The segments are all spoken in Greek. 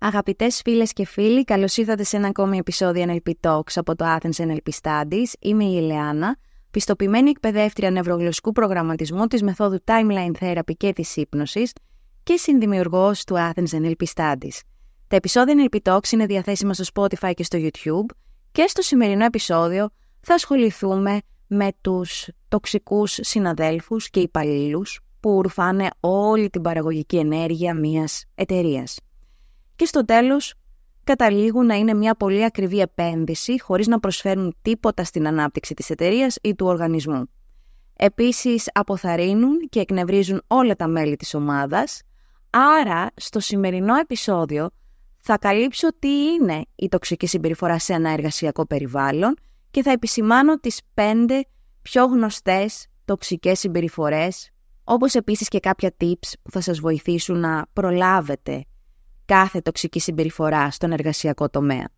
Αγαπητές φίλες και φίλοι, καλώς ήρθατε σε ένα ακόμη επεισόδιο NLP Talks από το Athens NLP Studies. Είμαι η Ηλεάνα, πιστοποιημένη εκπαιδεύτρια νευρογλωσσικού προγραμματισμού της μεθόδου Timeline Therapy και της ύπνωσης και συνδημιουργός του Athens NLP Studies. Τα επεισόδια NLP Talks είναι διαθέσιμα στο Spotify και στο YouTube και στο σημερινό επεισόδιο θα ασχοληθούμε με τους τοξικούς συναδέλφους και υπαλλήλους που ρουφάνε όλη την παραγωγική ενέργεια μιας εταιρείας. Και στο τέλος καταλήγουν να είναι μια πολύ ακριβή επένδυση χωρίς να προσφέρουν τίποτα στην ανάπτυξη της εταιρείας ή του οργανισμού. Επίσης αποθαρρύνουν και εκνευρίζουν όλα τα μέλη της ομάδας, άρα στο σημερινό επεισόδιο θα καλύψω τι είναι η τοξική συμπεριφορά σε ένα εργασιακό περιβάλλον και θα επισημάνω τις 5 πιο γνωστές τοξικές συμπεριφορές, όπως επίσης και κάποια tips που θα σας βοηθήσουν να προλάβετε κάθε τοξική συμπεριφορά στον εργασιακό τομέα.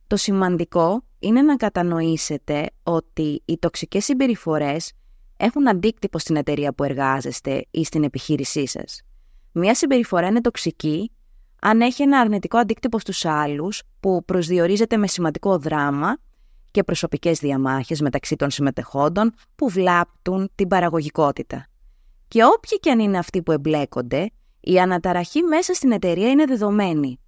Το σημαντικό είναι να κατανοήσετε ότι οι τοξικές συμπεριφορές έχουν αντίκτυπο στην εταιρεία που εργάζεστε ή στην επιχείρησή σας. Μία συμπεριφορά είναι τοξική αν έχει ένα αρνητικό αντίκτυπο στους άλλους που προσδιορίζεται με σημαντικό δράμα και προσωπικές διαμάχες μεταξύ των συμμετεχόντων που βλάπτουν την παραγωγικότητα. Και όποιοι και αν είναι αυτοί που εμπλέκονται, η αναταραχή μέσα στην εταιρεία είναι δεδομένη.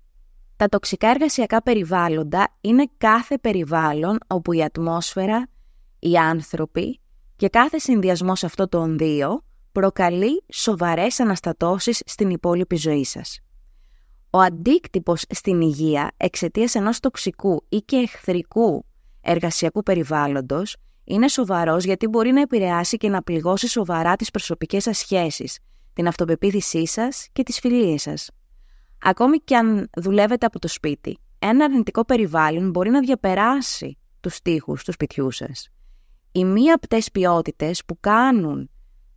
Τα τοξικά εργασιακά περιβάλλοντα είναι κάθε περιβάλλον όπου η ατμόσφαιρα, οι άνθρωποι και κάθε συνδυασμός αυτών των δύο προκαλεί σοβαρές αναστατώσεις στην υπόλοιπη ζωή σας. Ο αντίκτυπος στην υγεία εξαιτίας ενός τοξικού ή και εχθρικού εργασιακού περιβάλλοντος είναι σοβαρός γιατί μπορεί να επηρεάσει και να πληγώσει σοβαρά τις προσωπικές σας σχέσεις, την αυτοπεποίθησή σας και τις φιλίες σας. Ακόμη και αν δουλεύετε από το σπίτι, ένα αρνητικό περιβάλλον μπορεί να διαπεράσει τους τοίχους του σπιτιού σας. Οι μη απτές ποιότητες που κάνουν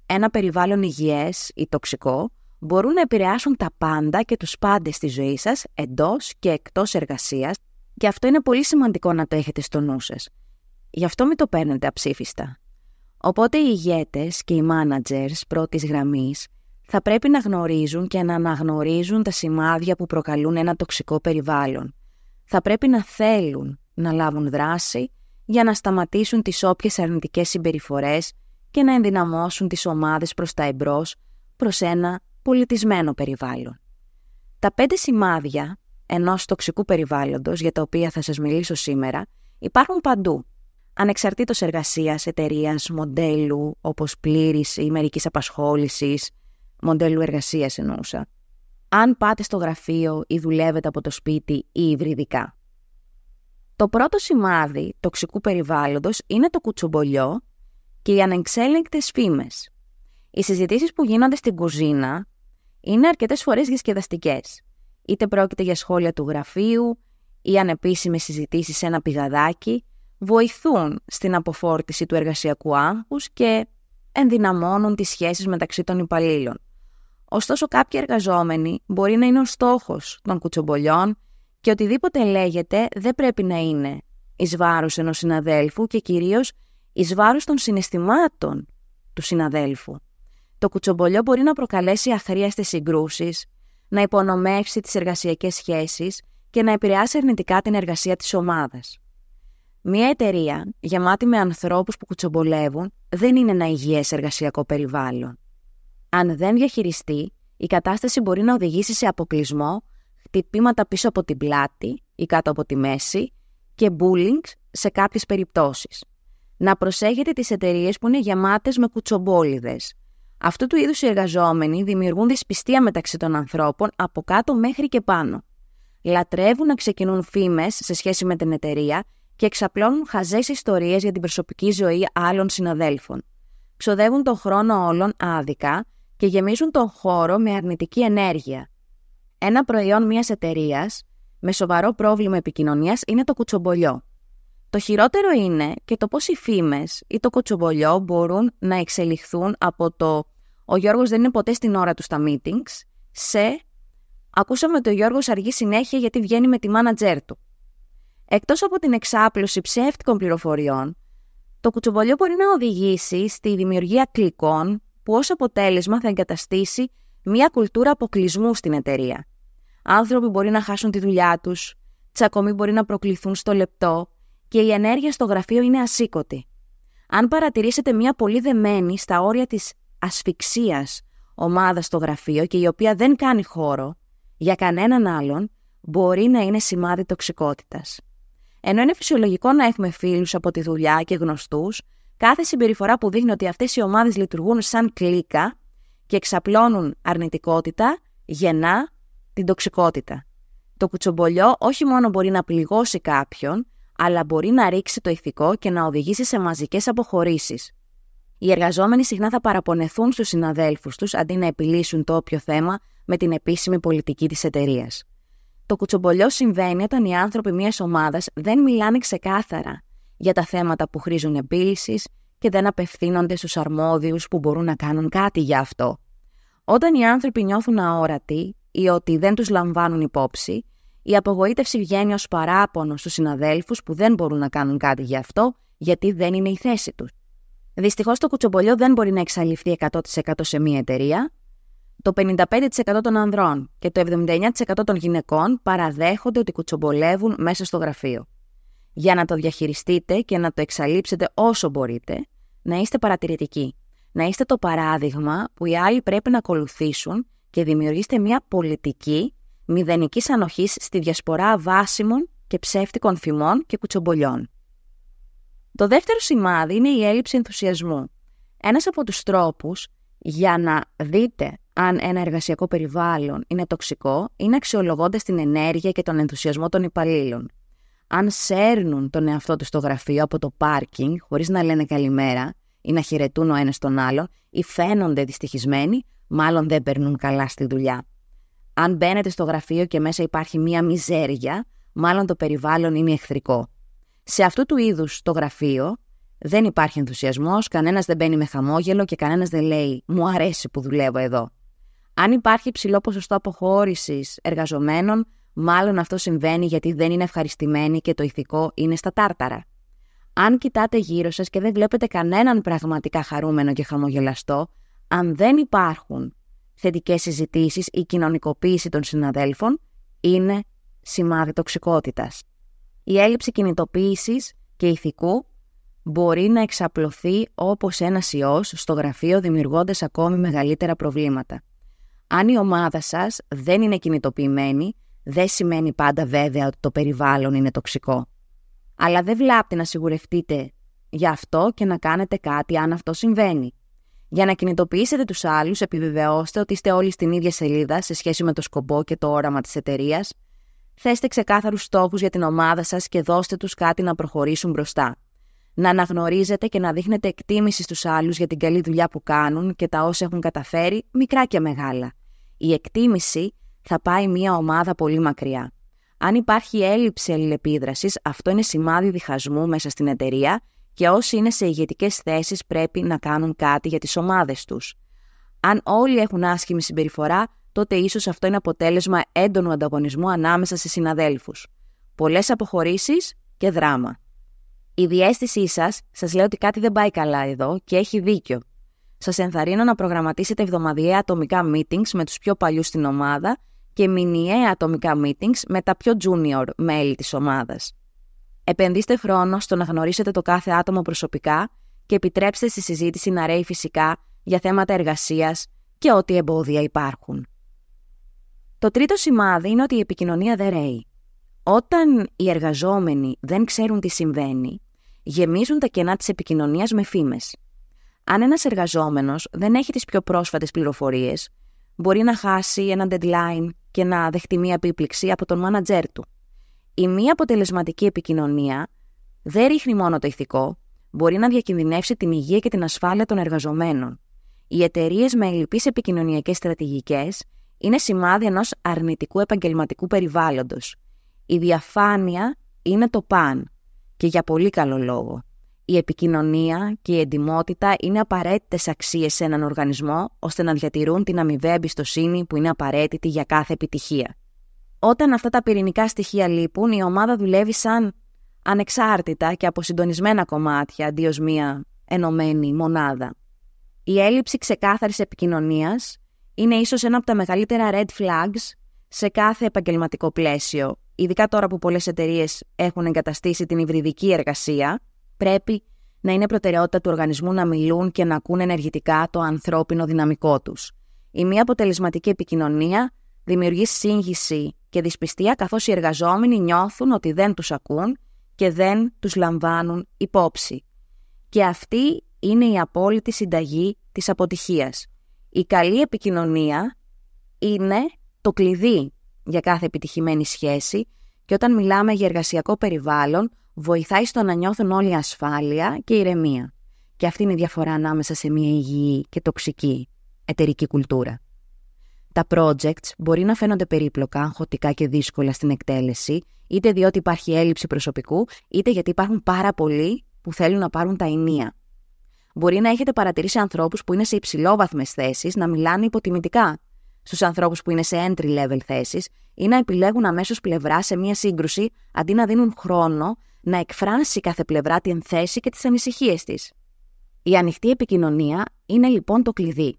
ένα περιβάλλον υγιές ή τοξικό μπορούν να επηρεάσουν τα πάντα και τους πάντες στη ζωή σας, εντός και εκτός εργασίας, και αυτό είναι πολύ σημαντικό να το έχετε στο νου σας. Γι' αυτό μην το παίρνετε αψήφιστα. Οπότε οι ηγέτες και οι managers πρώτης γραμμής θα πρέπει να γνωρίζουν και να αναγνωρίζουν τα σημάδια που προκαλούν ένα τοξικό περιβάλλον. Θα πρέπει να θέλουν να λάβουν δράση για να σταματήσουν τις όποιες αρνητικές συμπεριφορές και να ενδυναμώσουν τις ομάδες προς τα εμπρός, προς ένα πολιτισμένο περιβάλλον. Τα 5 σημάδια ενός τοξικού περιβάλλοντος, για τα οποία θα σας μιλήσω σήμερα, υπάρχουν παντού. Ανεξαρτήτως εργασίας, εταιρείας, μοντέλου, όπως πλήρης ή μερικής απασχόλησης, μοντέλου εργασίας εννοούσα. Αν πάτε στο γραφείο ή δουλεύετε από το σπίτι ή υβριδικά. Το πρώτο σημάδι τοξικού περιβάλλοντος είναι το κουτσομπολιό και οι ανεξέλεγκτες φήμες. Οι συζητήσεις που γίνονται στην κουζίνα είναι αρκετές φορές διασκεδαστικές. Είτε πρόκειται για σχόλια του γραφείου ή ανεπίσημες συζητήσεις σε ένα πηγαδάκι, βοηθούν στην αποφόρτιση του εργασιακού άγχους και ενδυναμώνουν τις σχέσεις μεταξύ των υπαλλήλων. Ωστόσο, κάποιοι εργαζόμενοι μπορεί να είναι ο στόχος των κουτσομπολιών και οτιδήποτε λέγεται δεν πρέπει να είναι εις βάρος ενός συναδέλφου και κυρίως εις βάρος των συναισθημάτων του συναδέλφου. Το κουτσομπολιό μπορεί να προκαλέσει αχρίαστες συγκρούσεις, να υπονομεύσει τις εργασιακές σχέσεις και να επηρεάσει αρνητικά την εργασία της ομάδας. Μια εταιρεία γεμάτη με ανθρώπους που κουτσομπολεύουν δεν είναι ένα υγιές εργασιακό περιβάλλον. Αν δεν διαχειριστεί, η κατάσταση μπορεί να οδηγήσει σε αποκλεισμό, χτυπήματα πίσω από την πλάτη ή κάτω από τη μέση και bullying σε κάποιες περιπτώσεις. Να προσέχετε τις εταιρείες που είναι γεμάτες με κουτσομπόλιδες. Αυτού του είδους οι εργαζόμενοι δημιουργούν δυσπιστία μεταξύ των ανθρώπων από κάτω μέχρι και πάνω. Λατρεύουν να ξεκινούν φήμες σε σχέση με την εταιρεία και εξαπλώνουν χαζές ιστορίες για την προσωπική ζωή άλλων συναδέλφων. Ξοδεύουν τον χρόνο όλων άδικα και γεμίζουν τον χώρο με αρνητική ενέργεια. Ένα προϊόν μιας εταιρείας με σοβαρό πρόβλημα επικοινωνίας είναι το κουτσομπολιό. Το χειρότερο είναι και το πώς οι φήμες ή το κουτσομπολιό μπορούν να εξελιχθούν από το «Ο Γιώργος δεν είναι ποτέ στην ώρα του στα meetings» σε «Ακούσαμε ότι ο Γιώργος αργεί συνέχεια γιατί βγαίνει με τη μάνατζέρ του». Εκτός από την εξάπλωση ψεύτικων πληροφοριών, το κουτσομπολιό μπορεί να οδηγήσει στη δημιουργία κλικών που ως αποτέλεσμα θα εγκαταστήσει μια κουλτούρα αποκλεισμού στην εταιρεία. Άνθρωποι μπορεί να χάσουν τη δουλειά τους, τσακωμοί μπορεί να προκληθούν στο λεπτό και η ενέργεια στο γραφείο είναι ασήκωτη. Αν παρατηρήσετε μια πολύ δεμένη στα όρια της ασφυξίας ομάδα στο γραφείο και η οποία δεν κάνει χώρο για κανέναν άλλον, μπορεί να είναι σημάδι τοξικότητας. Ενώ είναι φυσιολογικό να έχουμε φίλους από τη δουλειά και γνωστούς, κάθε συμπεριφορά που δείχνει ότι αυτές οι ομάδες λειτουργούν σαν κλίκα και εξαπλώνουν αρνητικότητα, γεννά την τοξικότητα. Το κουτσομπολιό όχι μόνο μπορεί να πληγώσει κάποιον, αλλά μπορεί να ρίξει το ηθικό και να οδηγήσει σε μαζικές αποχωρήσεις. Οι εργαζόμενοι συχνά θα παραπονεθούν στους συναδέλφους τους αντί να επιλύσουν το όποιο θέμα με την επίσημη πολιτική της εταιρείας. Το κουτσομπολιό συμβαίνει όταν οι άνθρωποι μιας ομάδας δεν μιλάνε ξεκάθαρα για τα θέματα που χρήζουν επίλυσης και δεν απευθύνονται στους αρμόδιους που μπορούν να κάνουν κάτι για αυτό. Όταν οι άνθρωποι νιώθουν αόρατοι ή ότι δεν τους λαμβάνουν υπόψη, η απογοήτευση βγαίνει ως παράπονο στους συναδέλφους που δεν μπορούν να κάνουν κάτι γι' αυτό, γιατί δεν είναι η θέση τους. Δυστυχώς το κουτσομπολιό δεν μπορεί να εξαλειφθεί 100% σε μια εταιρεία. Το 55% των ανδρών και το 79% των γυναικών παραδέχονται ότι κουτσομπολεύουν μέσα στο γραφείο. Για να το διαχειριστείτε και να το εξαλείψετε όσο μπορείτε, να είστε παρατηρητικοί. Να είστε το παράδειγμα που οι άλλοι πρέπει να ακολουθήσουν και δημιουργήστε μια πολιτική μηδενικής ανοχής στη διασπορά βάσιμων και ψεύτικων φημών και κουτσομπολιών. Το δεύτερο σημάδι είναι η έλλειψη ενθουσιασμού. Ένας από τους τρόπους για να δείτε αν ένα εργασιακό περιβάλλον είναι τοξικό είναι αξιολογώντας την ενέργεια και τον ενθουσιασμό των υπαλλήλων. Αν σέρνουν τον εαυτό τους στο γραφείο από το πάρκινγκ χωρίς να λένε καλημέρα ή να χαιρετούν ο ένας τον άλλον ή φαίνονται δυστυχισμένοι, μάλλον δεν περνούν καλά στη δουλειά. Αν μπαίνετε στο γραφείο και μέσα υπάρχει μία μιζέρια, μάλλον το περιβάλλον είναι εχθρικό. Σε αυτού του είδους το γραφείο δεν υπάρχει ενθουσιασμός, κανένας δεν μπαίνει με χαμόγελο και κανένας δεν λέει «μου αρέσει που δουλεύω εδώ». Αν υπάρχει υψηλό ποσοστό αποχώρησης εργαζομένων, μάλλον αυτό συμβαίνει γιατί δεν είναι ευχαριστημένοι και το ηθικό είναι στα τάρταρα. Αν κοιτάτε γύρω σας και δεν βλέπετε κανέναν πραγματικά χαρούμενο και χαμογελαστό, αν δεν υπάρχουν θετικές συζητήσεις ή κοινωνικοποίηση των συναδέλφων, είναι σημάδι τοξικότητας. Η έλλειψη κινητοποίησης και ηθικού μπορεί να εξαπλωθεί όπως ένας ιός στο γραφείο, δημιουργώντας ακόμη μεγαλύτερα προβλήματα. Αν η ομάδα σας δεν είναι κινητοποιημένη, δεν σημαίνει πάντα βέβαια ότι το περιβάλλον είναι τοξικό. Αλλά δεν βλάπτει να σιγουρευτείτε γι' αυτό και να κάνετε κάτι αν αυτό συμβαίνει. Για να κινητοποιήσετε τους άλλους, επιβεβαιώστε ότι είστε όλοι στην ίδια σελίδα σε σχέση με το σκοπό και το όραμα της εταιρείας. Θέστε ξεκάθαρους στόχους για την ομάδα σας και δώστε τους κάτι να προχωρήσουν μπροστά. Να αναγνωρίζετε και να δείχνετε εκτίμηση στους άλλους για την καλή δουλειά που κάνουν και τα όσα έχουν καταφέρει, μικρά και μεγάλα. Η εκτίμηση θα πάει μια ομάδα πολύ μακριά. Αν υπάρχει έλλειψη αλληλεπίδρασης, αυτό είναι σημάδι διχασμού μέσα στην εταιρεία και όσοι είναι σε ηγετικές θέσεις πρέπει να κάνουν κάτι για τις ομάδες τους. Αν όλοι έχουν άσχημη συμπεριφορά, τότε ίσως αυτό είναι αποτέλεσμα έντονου ανταγωνισμού ανάμεσα σε συναδέλφους. Πολλές αποχωρήσεις και δράμα. Η διαίσθησή σας λέει ότι κάτι δεν πάει καλά εδώ και έχει δίκιο. Σας ενθαρρύνω να προγραμματίσετε εβδομαδιαία ατομικά meetings με τους πιο παλιούς στην ομάδα και μηνιαία ατομικά meetings με τα πιο junior μέλη της ομάδας. Επενδύστε χρόνο στο να γνωρίσετε το κάθε άτομο προσωπικά και επιτρέψτε στη συζήτηση να ρέει φυσικά για θέματα εργασίας και ό,τι εμπόδια υπάρχουν. Το τρίτο σημάδι είναι ότι η επικοινωνία δεν ρέει. Όταν οι εργαζόμενοι δεν ξέρουν τι συμβαίνει, γεμίζουν τα κενά της επικοινωνίας με φήμες. Αν ένας εργαζόμενος δεν έχει τις πιο πρόσφατες πληροφορίες, μπορεί να χάσει ένα deadline και να δεχτεί μία επίπληξη από τον μάνατζέρ του. Η μη αποτελεσματική επικοινωνία δεν ρίχνει μόνο το ηθικό, μπορεί να διακινδυνεύσει την υγεία και την ασφάλεια των εργαζομένων. Οι εταιρείες με ελλειπείς επικοινωνιακές στρατηγικές είναι σημάδι ενός αρνητικού επαγγελματικού περιβάλλοντος. Η διαφάνεια είναι το παν και για πολύ καλό λόγο. Η επικοινωνία και η εντιμότητα είναι απαραίτητες αξίες σε έναν οργανισμό ώστε να διατηρούν την αμοιβαία εμπιστοσύνη που είναι απαραίτητη για κάθε επιτυχία. Όταν αυτά τα πυρηνικά στοιχεία λείπουν, η ομάδα δουλεύει σαν ανεξάρτητα και αποσυντονισμένα κομμάτια αντί ως μία ενωμένη μονάδα. Η έλλειψη ξεκάθαρης επικοινωνίας είναι ίσως ένα από τα μεγαλύτερα red flags σε κάθε επαγγελματικό πλαίσιο, ειδικά τώρα που πολλές εταιρείες έχουν εγκαταστήσει την υβριδική εργασία, πρέπει να είναι προτεραιότητα του οργανισμού να μιλούν και να ακούν ενεργητικά το ανθρώπινο δυναμικό τους. Η μη αποτελεσματική επικοινωνία δημιουργεί σύγχυση και δυσπιστία, καθώς οι εργαζόμενοι νιώθουν ότι δεν τους ακούν και δεν τους λαμβάνουν υπόψη. Και αυτή είναι η απόλυτη συνταγή της αποτυχίας. Η καλή επικοινωνία είναι το κλειδί για κάθε επιτυχημένη σχέση και όταν μιλάμε για εργασιακό περιβάλλον, βοηθάει στο να νιώθουν όλοι ασφάλεια και ηρεμία. Και αυτή είναι η διαφορά ανάμεσα σε μια υγιή και τοξική εταιρική κουλτούρα. Τα projects μπορεί να φαίνονται περίπλοκα, αγχωτικά και δύσκολα στην εκτέλεση, είτε διότι υπάρχει έλλειψη προσωπικού, είτε γιατί υπάρχουν πάρα πολλοί που θέλουν να πάρουν τα ενία. Μπορεί να έχετε παρατηρήσει ανθρώπους που είναι σε υψηλόβαθμες θέσεις να μιλάνε υποτιμητικά στους ανθρώπους που είναι σε entry-level θέσεις ή να επιλέγουν αμέσως πλευρά σε μια σύγκρουση αντί να δίνουν χρόνο να εκφράσει κάθε πλευρά την θέση και τις ανησυχίες της. Η ανοιχτή επικοινωνία είναι λοιπόν το κλειδί.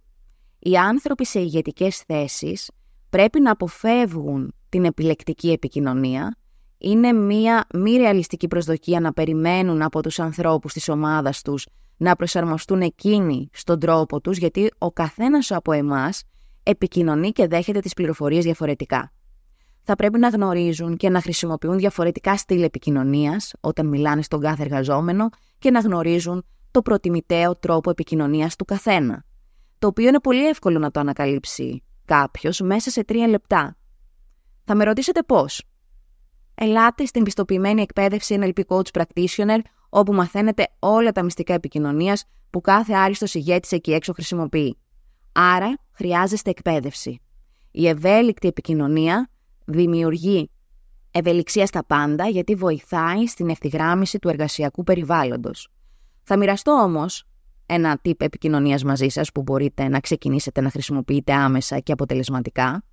Οι άνθρωποι σε ηγετικές θέσεις πρέπει να αποφεύγουν την επιλεκτική επικοινωνία. Είναι μια μη ρεαλιστική προσδοκία να περιμένουν από τους ανθρώπους της ομάδας τους να προσαρμοστούν εκείνοι στον τρόπο τους, γιατί ο καθένας από εμάς επικοινωνεί και δέχεται τις πληροφορίες διαφορετικά. Θα πρέπει να γνωρίζουν και να χρησιμοποιούν διαφορετικά στυλ επικοινωνίας όταν μιλάνε στον κάθε εργαζόμενο και να γνωρίζουν το προτιμητέο τρόπο επικοινωνίας του καθένα, το οποίο είναι πολύ εύκολο να το ανακαλύψει κάποιος μέσα σε 3 λεπτά. Θα με ρωτήσετε πώς. Ελάτε στην πιστοποιημένη εκπαίδευση NLP Coach Practitioner, όπου μαθαίνετε όλα τα μυστικά επικοινωνίας που κάθε άριστος ηγέτης εκεί έξω χρησιμοποιεί. Άρα χρειάζεστε εκπαίδευση. Η ευέλικτη επικοινωνία δημιουργεί ευελιξία στα πάντα, γιατί βοηθάει στην ευθυγράμμιση του εργασιακού περιβάλλοντος. Θα μοιραστώ όμως ένα tip επικοινωνίας μαζί σας που μπορείτε να ξεκινήσετε να χρησιμοποιείτε άμεσα και αποτελεσματικά.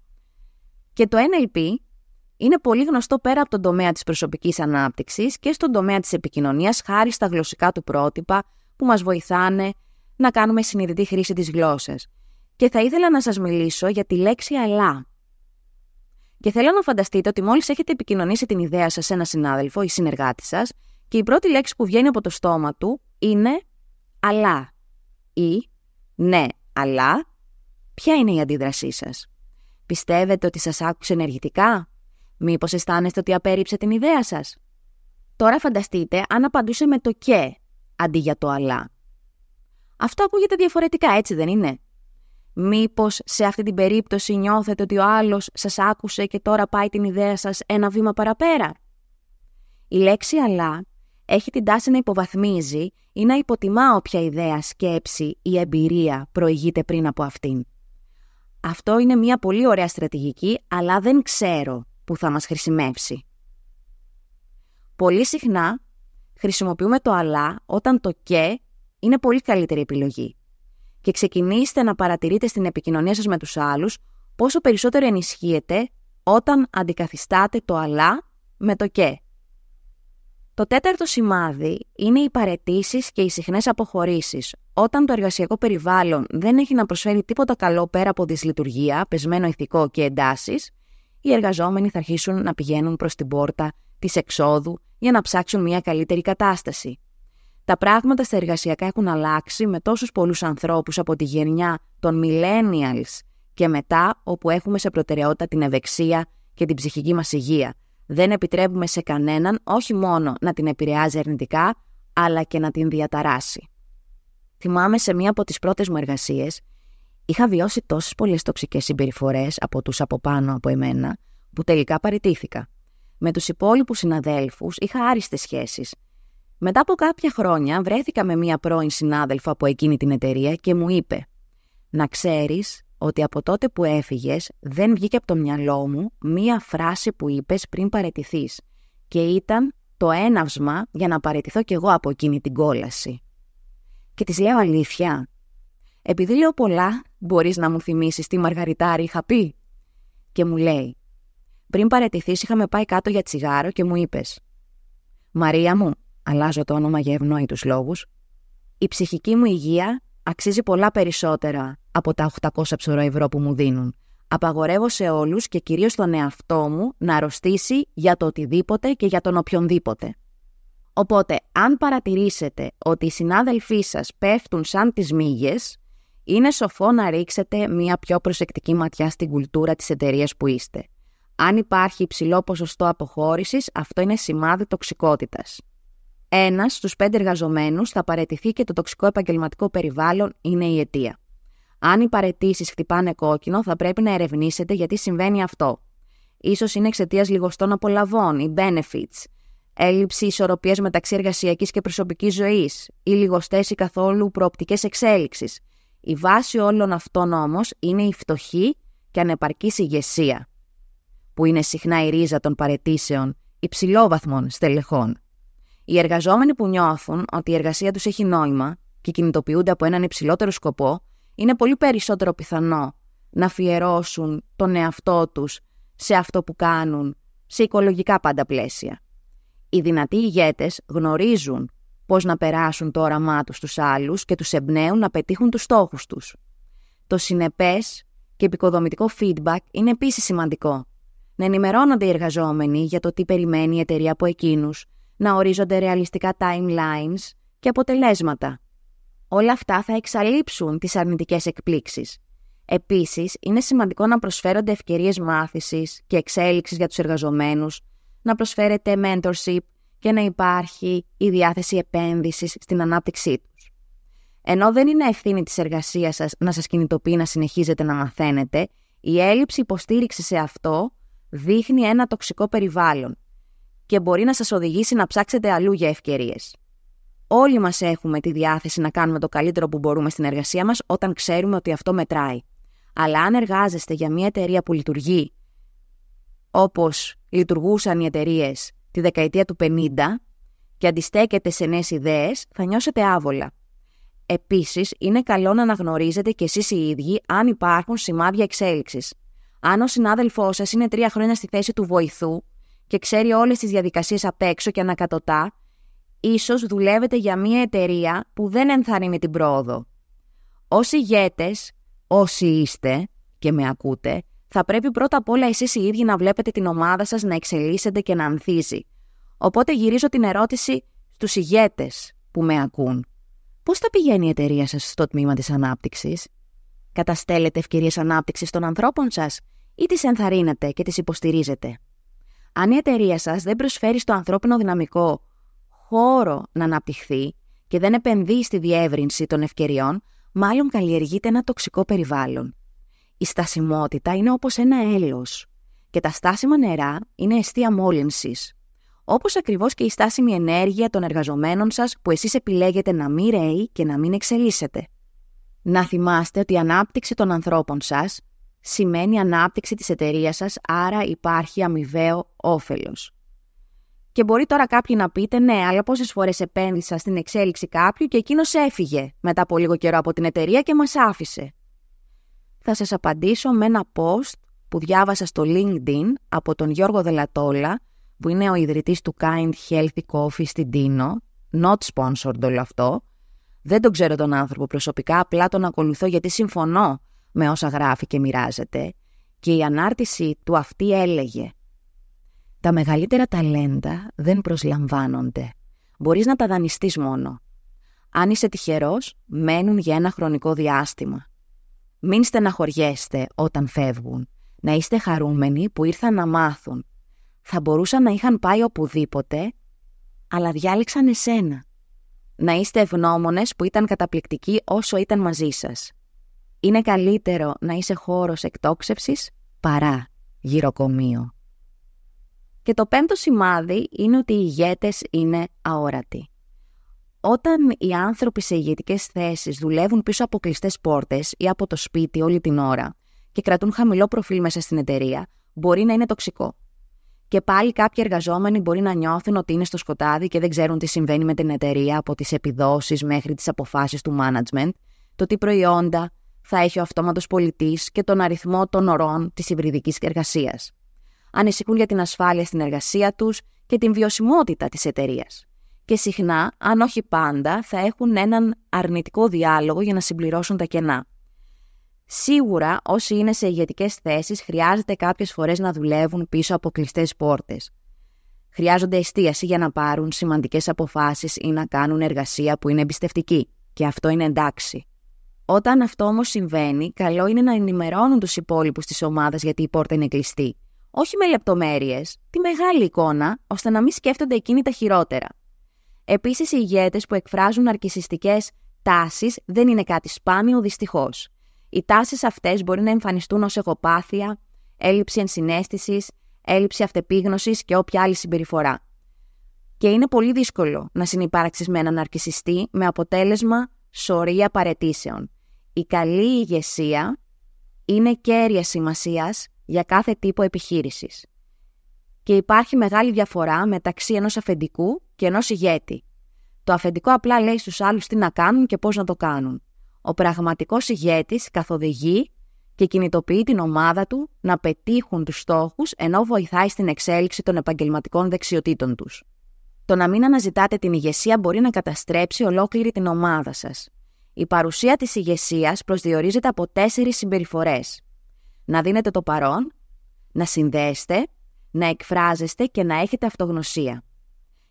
Και το NLP είναι πολύ γνωστό πέρα από τον τομέα της προσωπικής ανάπτυξης και στον τομέα της επικοινωνίας, χάρη στα γλωσσικά του πρότυπα που μας βοηθάνε να κάνουμε συνειδητή χρήση της γλώσσας. Και θα ήθελα να σας μιλήσω για τη λέξη αλλά. Και θέλω να φανταστείτε ότι μόλις έχετε επικοινωνήσει την ιδέα σας σε έναν συνάδελφο ή συνεργάτη σας και η πρώτη λέξη που βγαίνει από το στόμα του είναι αλλά ή ναι, αλλά. Ποια είναι η αντίδρασή σας? Πιστεύετε ότι σας άκουσε ενεργητικά? Μήπως αισθάνεστε ότι απέρριψε την ιδέα σας? Τώρα φανταστείτε αν απαντούσε με το και αντί για το αλλά. Αυτό ακούγεται διαφορετικά, έτσι δεν είναι? Μήπως σε αυτή την περίπτωση νιώθετε ότι ο άλλος σας άκουσε και τώρα πάει την ιδέα σας ένα βήμα παραπέρα? Η λέξη αλλά έχει την τάση να υποβαθμίζει ή να υποτιμά όποια ιδέα, σκέψη ή εμπειρία προηγείται πριν από αυτήν. Αυτό είναι μια πολύ ωραία στρατηγική, αλλά δεν ξέρω που θα μας χρησιμεύσει. Πολύ συχνά χρησιμοποιούμε το αλλά όταν το και είναι πολύ καλύτερη επιλογή. Και ξεκινήστε να παρατηρείτε στην επικοινωνία σας με τους άλλους πόσο περισσότερο ενισχύεται όταν αντικαθιστάτε το αλλά με το και. Το 4ο σημάδι είναι οι παραιτήσεις και οι συχνές αποχωρήσεις. Όταν το εργασιακό περιβάλλον δεν έχει να προσφέρει τίποτα καλό πέρα από δυσλειτουργία, πεσμένο ηθικό και εντάσεις, οι εργαζόμενοι θα αρχίσουν να πηγαίνουν προς την πόρτα της εξόδου για να ψάξουν μια καλύτερη κατάσταση. Τα πράγματα στα εργασιακά έχουν αλλάξει με τόσους πολλούς ανθρώπους από τη γενιά των millennials και μετά, όπου έχουμε σε προτεραιότητα την ευεξία και την ψυχική μας υγεία. Δεν επιτρέπουμε σε κανέναν όχι μόνο να την επηρεάζει αρνητικά, αλλά και να την διαταράσει. Θυμάμαι σε μία από τις πρώτες μου εργασίες, είχα βιώσει τόσες πολλές τοξικές συμπεριφορές από τους από πάνω από εμένα, που τελικά παραιτήθηκα. Με τους υπόλοιπους συναδέλφους είχα άριστες σχέσεις. Μετά από κάποια χρόνια βρέθηκα με μία πρώην συνάδελφο από εκείνη την εταιρεία και μου είπε «Να ξέρεις ότι από τότε που έφυγες δεν βγήκε από το μυαλό μου μία φράση που είπες πριν παραιτηθείς και ήταν το έναυσμα για να παραιτηθώ κι εγώ από εκείνη την κόλαση». Και της λέω «Αλήθεια? Επειδή λέω πολλά, μπορείς να μου θυμίσεις τι μαργαριτάρι είχα πει?» Και μου λέει «Πριν παραιτηθείς είχαμε πάει κάτω για τσιγάρο και μου είπες «Μαρία μου», αλλάζω το όνομα για ευνόητους λόγους, «η ψυχική μου υγεία αξίζει πολλά περισσότερα από τα 800 ευρώ που μου δίνουν. Απαγορεύω σε όλους και κυρίως στον εαυτό μου να αρρωστήσει για το οτιδήποτε και για τον οποιονδήποτε. Οπότε, αν παρατηρήσετε ότι οι συνάδελφοί σας πέφτουν σαν τις μύγες, είναι σοφό να ρίξετε μια πιο προσεκτική ματιά στην κουλτούρα της εταιρείας που είστε. Αν υπάρχει υψηλό ποσοστό αποχώρησης, αυτό είναι σημάδι τοξικότητας. 1 στους 5 εργαζομένους θα παραιτηθεί και το τοξικό επαγγελματικό περιβάλλον είναι η αιτία. Αν οι παραιτήσεις χτυπάνε κόκκινο, θα πρέπει να ερευνήσετε γιατί συμβαίνει αυτό. Ίσως είναι εξαιτίας λιγοστών απολαβών, οι benefits, έλλειψη ισορροπίας μεταξύ εργασιακής και προσωπικής ζωής, ή λιγοστές ή καθόλου προοπτικές εξέλιξης. Η βάση όλων αυτών όμως είναι η φτωχή και ανεπαρκής ηγεσία, που είναι συχνά η ρίζα των παραιτήσεων υψηλόβαθμων στελεχών. Οι εργαζόμενοι που νιώθουν ότι η εργασία τους έχει νόημα και κινητοποιούνται από έναν υψηλότερο σκοπό, είναι πολύ περισσότερο πιθανό να αφιερώσουν τον εαυτό τους σε αυτό που κάνουν, σε οικολογικά πάντα πλαίσια. Οι δυνατοί ηγέτες γνωρίζουν πώς να περάσουν το όραμά τους στους άλλους και τους εμπνέουν να πετύχουν τους στόχους τους. Το συνεπές και επικοδομητικό feedback είναι επίσης σημαντικό. Να ενημερώνονται οι εργαζόμενοι για το τι περιμένει η εταιρεία από εκείνους, να ορίζονται ρεαλιστικά timelines και αποτελέσματα. Όλα αυτά θα εξαλείψουν τις αρνητικές εκπλήξεις. Επίσης, είναι σημαντικό να προσφέρονται ευκαιρίες μάθησης και εξέλιξης για τους εργαζομένους, να προσφέρετε mentorship και να υπάρχει η διάθεση επένδυσης στην ανάπτυξή τους. Ενώ δεν είναι ευθύνη της εργασίας σας να σας κινητοποιεί να συνεχίζετε να μαθαίνετε, η έλλειψη υποστήριξης σε αυτό δείχνει ένα τοξικό περιβάλλον και μπορεί να σας οδηγήσει να ψάξετε αλλού για ευκαιρίες. Όλοι μας έχουμε τη διάθεση να κάνουμε το καλύτερο που μπορούμε στην εργασία μας όταν ξέρουμε ότι αυτό μετράει. Αλλά αν εργάζεστε για μια εταιρεία που λειτουργεί όπως λειτουργούσαν οι εταιρείες τη δεκαετία του 50 και αντιστέκετε σε νέες ιδέες, θα νιώσετε άβολα. Επίσης, είναι καλό να αναγνωρίζετε κι εσείς οι ίδιοι αν υπάρχουν σημάδια εξέλιξης. Αν ο συνάδελφός σας είναι 3 χρόνια στη θέση του βοηθού και ξέρει όλες τις διαδικασίες απ' έξω και ανακατοτά, ίσως δουλεύετε για μια εταιρεία που δεν ενθαρρύνει την πρόοδο. Ως ηγέτες, όσοι είστε και με ακούτε, θα πρέπει πρώτα απ' όλα εσείς οι ίδιοι να βλέπετε την ομάδα σας να εξελίσσεται και να ανθίζει. Οπότε γυρίζω την ερώτηση στους ηγέτες που με ακούν. Πώς θα πηγαίνει η εταιρεία σας στο τμήμα της ανάπτυξης? Καταστέλλετε ευκαιρίες ανάπτυξης των ανθρώπων σας ή τις ενθαρρύνετε και τις υποστηρίζετε? Αν η εταιρεία σας δεν προσφέρει στο ανθρώπινο δυναμικό χώρο να αναπτυχθεί και δεν επενδύει στη διεύρυνση των ευκαιριών, μάλλον καλλιεργείται ένα τοξικό περιβάλλον. Η στασιμότητα είναι όπως ένα έλαιος και τα στάσιμα νερά είναι αιστεία μόλυνσης. Όπως ακριβώς και η στάσιμη ενέργεια των εργαζομένων σας που εσείς επιλέγετε να μην ρέει και να μην εξελίσσετε. Να θυμάστε ότι η ανάπτυξη των ανθρώπων σας σημαίνει ανάπτυξη της εταιρείας σας, άρα υπάρχει αμοιβαίο όφελος. Και μπορεί τώρα κάποιοι να πείτε, ναι, αλλά πόσες φορές επένδυσα στην εξέλιξη κάποιου και εκείνος έφυγε μετά από λίγο καιρό από την εταιρεία και μας άφησε. Θα σας απαντήσω με ένα post που διάβασα στο LinkedIn από τον Γιώργο Δελατόλα, που είναι ο ιδρυτής του Kind Healthy Coffee στην Τίνο, not sponsored όλο αυτό. Δεν τον ξέρω τον άνθρωπο προσωπικά, απλά τον ακολουθώ γιατί συμφωνώ με όσα γράφει και μοιράζεται. Και η ανάρτηση του αυτή έλεγε: «Τα μεγαλύτερα ταλέντα δεν προσλαμβάνονται. Μπορείς να τα δανειστείς μόνο. Αν είσαι τυχερός, μένουν για ένα χρονικό διάστημα. Μην στεναχωριέστε όταν φεύγουν. Να είστε χαρούμενοι που ήρθαν να μάθουν. Θα μπορούσαν να είχαν πάει οπουδήποτε, αλλά διάλεξαν εσένα. Να είστε ευγνώμονες που ήταν καταπληκτικοί όσο ήταν μαζί σας. Είναι καλύτερο να είσαι χώρος εκτόξευσης παρά γυροκομείο». Και το 5ο σημάδι είναι ότι οι ηγέτες είναι αόρατοι. Όταν οι άνθρωποι σε ηγετικές θέσεις δουλεύουν πίσω από κλειστές πόρτες ή από το σπίτι όλη την ώρα και κρατούν χαμηλό προφίλ μέσα στην εταιρεία, μπορεί να είναι τοξικό. Και πάλι κάποιοι εργαζόμενοι μπορεί να νιώθουν ότι είναι στο σκοτάδι και δεν ξέρουν τι συμβαίνει με την εταιρεία, από τις επιδόσεις μέχρι τις αποφάσεις του management, το τι προϊόντα θα έχει ο αυτόματος πολιτής και τον αριθμό των ωρών της υβριδικής εργασίας. Ανησυχούν για την ασφάλεια στην εργασία τους και την βιωσιμότητα της εταιρείας. Και συχνά, αν όχι πάντα, θα έχουν έναν αρνητικό διάλογο για να συμπληρώσουν τα κενά. Σίγουρα όσοι είναι σε ηγετικές θέσεις χρειάζεται κάποιες φορές να δουλεύουν πίσω από κλειστές πόρτες. Χρειάζονται εστίαση για να πάρουν σημαντικές αποφάσεις ή να κάνουν εργασία που είναι εμπιστευτική. Και αυτό είναι εντάξει. Όταν αυτό όμως συμβαίνει, καλό είναι να ενημερώνουν τους υπόλοιπους της ομάδας γιατί η πόρτα είναι κλειστή. Όχι με λεπτομέρειες, τη μεγάλη εικόνα, ώστε να μην σκέφτονται εκείνοι τα χειρότερα. Επίσης, οι ηγέτες που εκφράζουν ναρκισσιστικές τάσεις δεν είναι κάτι σπάνιο, δυστυχώς. Οι τάσεις αυτές μπορεί να εμφανιστούν ως εγωπάθεια, έλλειψη ενσυναίσθησης, έλλειψη αυτεπίγνωσης και όποια άλλη συμπεριφορά. Και είναι πολύ δύσκολο να συνυπάρξεις με έναν ναρκισσιστή με αποτέλεσμα σωρία παραιτήσεων. Η καλή ηγεσία είναι κέρια σημασίας για κάθε τύπο επιχείρησης. Και υπάρχει μεγάλη διαφορά μεταξύ ενός αφεντικού και ενός ηγέτη. Το αφεντικό απλά λέει στους άλλους τι να κάνουν και πώς να το κάνουν. Ο πραγματικός ηγέτης καθοδηγεί και κινητοποιεί την ομάδα του να πετύχουν τους στόχους ενώ βοηθάει στην εξέλιξη των επαγγελματικών δεξιοτήτων τους. Το να μην αναζητάτε την ηγεσία μπορεί να καταστρέψει ολόκληρη την ομάδα σας. Η παρουσία της ηγεσίας προσδιορίζεται από 4 συμπεριφορές. Να δίνετε το παρόν, να συνδέεστε, να εκφράζεστε και να έχετε αυτογνωσία.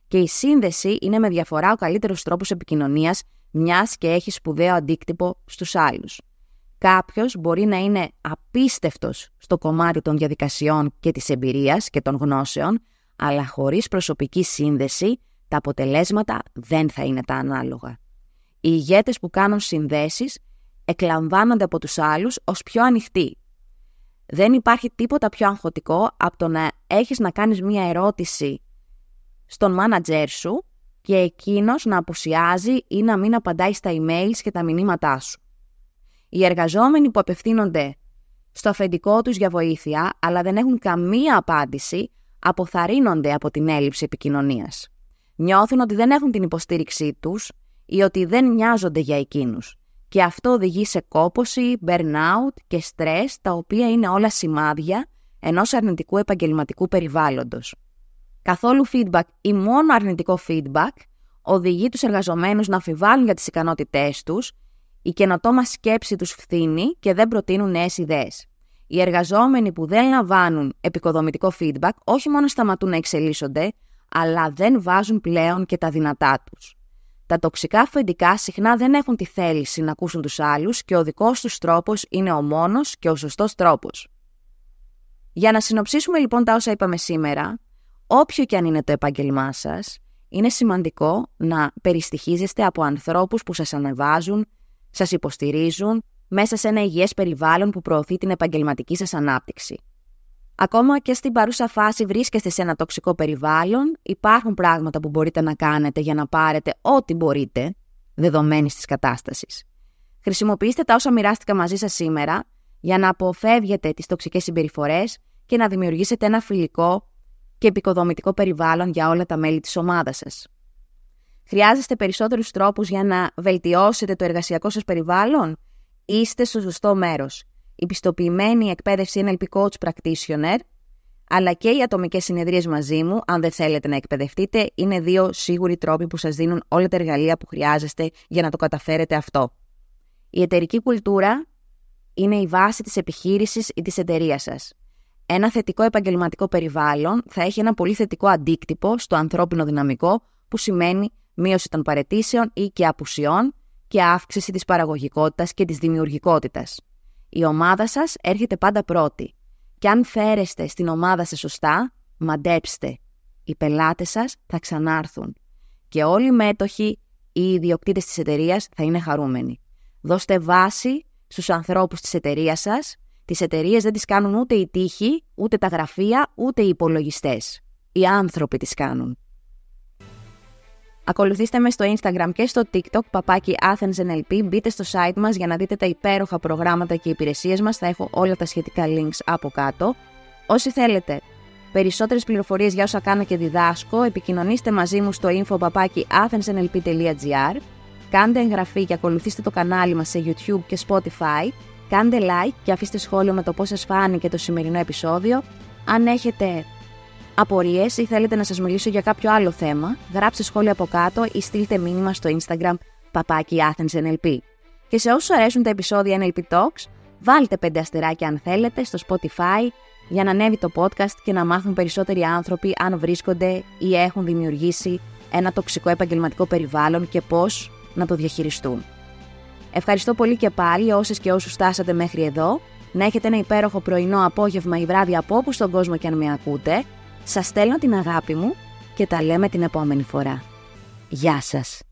Και η σύνδεση είναι με διαφορά ο καλύτερος τρόπος επικοινωνίας, μιας και έχει σπουδαίο αντίκτυπο στους άλλους. Κάποιος μπορεί να είναι απίστευτος στο κομμάτι των διαδικασιών και της εμπειρίας και των γνώσεων, αλλά χωρίς προσωπική σύνδεση, τα αποτελέσματα δεν θα είναι τα ανάλογα. Οι ηγέτες που κάνουν συνδέσεις εκλαμβάνονται από τους άλλους ως πιο ανοιχτοί. Δεν υπάρχει τίποτα πιο αγχωτικό από το να έχεις να κάνεις μία ερώτηση στον μάνατζέρ σου και εκείνος να απουσιάζει ή να μην απαντάει στα emails και τα μηνύματά σου. Οι εργαζόμενοι που απευθύνονται στο αφεντικό τους για βοήθεια, αλλά δεν έχουν καμία απάντηση, αποθαρρύνονται από την έλλειψη επικοινωνίας. Νιώθουν ότι δεν έχουν την υποστήριξή τους ή ότι δεν νοιάζονται για εκείνους. Και αυτό οδηγεί σε κόπωση, burnout και στρες, τα οποία είναι όλα σημάδια ενός αρνητικού επαγγελματικού περιβάλλοντος. Καθόλου feedback ή μόνο αρνητικό feedback οδηγεί τους εργαζομένους να αμφιβάλλουν για τις ικανότητές τους, η καινοτόμα σκέψη τους φθήνει και δεν προτείνουν νέες ιδέες. Οι εργαζόμενοι που δεν λαμβάνουν επικοδομητικό feedback όχι μόνο σταματούν να εξελίσσονται, αλλά δεν βάζουν πλέον και τα δυνατά τους. Τα τοξικά αφεντικά συχνά δεν έχουν τη θέληση να ακούσουν τους άλλους και ο δικός τους τρόπος είναι ο μόνος και ο σωστός τρόπος. Για να συνοψίσουμε λοιπόν τα όσα είπαμε σήμερα, όποιο και αν είναι το επάγγελμά σας, είναι σημαντικό να περιστοιχίζεστε από ανθρώπους που σας ανεβάζουν, σας υποστηρίζουν, μέσα σε ένα υγιές περιβάλλον που προωθεί την επαγγελματική σας ανάπτυξη. Ακόμα και στην παρούσα φάση βρίσκεστε σε ένα τοξικό περιβάλλον, υπάρχουν πράγματα που μπορείτε να κάνετε για να πάρετε ό,τι μπορείτε, δεδομένης της κατάστασης. Χρησιμοποιήστε τα όσα μοιράστηκα μαζί σας σήμερα για να αποφεύγετε τις τοξικές συμπεριφορές και να δημιουργήσετε ένα φιλικό και επικοδομητικό περιβάλλον για όλα τα μέλη της ομάδας σας. Χρειάζεστε περισσότερους τρόπους για να βελτιώσετε το εργασιακό σας περιβάλλον? Είστε στο σωστό μέρος. Η πιστοποιημένη εκπαίδευση NLP Coach Practitioner, αλλά και οι ατομικές συνεδρίες μαζί μου, αν δεν θέλετε να εκπαιδευτείτε, είναι 2 σίγουροι τρόποι που σας δίνουν όλα τα εργαλεία που χρειάζεστε για να το καταφέρετε αυτό. Η εταιρική κουλτούρα είναι η βάση της επιχείρησης ή της εταιρείας σας. Ένα θετικό επαγγελματικό περιβάλλον θα έχει ένα πολύ θετικό αντίκτυπο στο ανθρώπινο δυναμικό, που σημαίνει μείωση των παραιτήσεων ή και απουσιών και αύξηση της παραγωγικότητας και της δημιουργικότητας. Η ομάδα σας έρχεται πάντα πρώτη. Και αν φέρεστε στην ομάδα σας σωστά, μαντέψτε. Οι πελάτες σας θα ξανάρθουν. Και όλοι οι μέτοχοι ή οι ιδιοκτήτες της εταιρείας θα είναι χαρούμενοι. Δώστε βάση στους ανθρώπους της εταιρείας σας. Τις εταιρείες δεν τις κάνουν ούτε οι τύχοι, ούτε τα γραφεία, ούτε οι υπολογιστές. Οι άνθρωποι τις κάνουν. Ακολουθήστε με στο Instagram και στο TikTok, @AthensNLP. Μπείτε στο site μας για να δείτε τα υπέροχα προγράμματα και υπηρεσίες μας. Θα έχω όλα τα σχετικά links από κάτω. Όσοι θέλετε περισσότερες πληροφορίες για όσα κάνω και διδάσκω, επικοινωνήστε μαζί μου στο info@athensnlp.gr. Κάντε εγγραφή και ακολουθήστε το κανάλι μας σε YouTube και Spotify. Κάντε like και αφήστε σχόλιο με το πώς σας φάνηκε το σημερινό επεισόδιο. Αν έχετε απορίες ή θέλετε να σας μιλήσω για κάποιο άλλο θέμα, γράψτε σχόλιο από κάτω ή στείλτε μήνυμα στο Instagram @AthensNLP. Και σε όσους αρέσουν τα επεισόδια NLP Talks, Βάλτε 5 αστεράκια αν θέλετε στο Spotify για να ανέβει το podcast και να μάθουν περισσότεροι άνθρωποι αν βρίσκονται ή έχουν δημιουργήσει ένα τοξικό επαγγελματικό περιβάλλον και πώς να το διαχειριστούν. Ευχαριστώ πολύ και πάλι όσες και όσους στάσατε μέχρι εδώ. Να έχετε ένα υπέροχο πρωινό, απόγευμα ή βράδυ από όπου στον κόσμο και αν με ακούτε. Σας στέλνω την αγάπη μου και τα λέμε την επόμενη φορά. Γεια σας!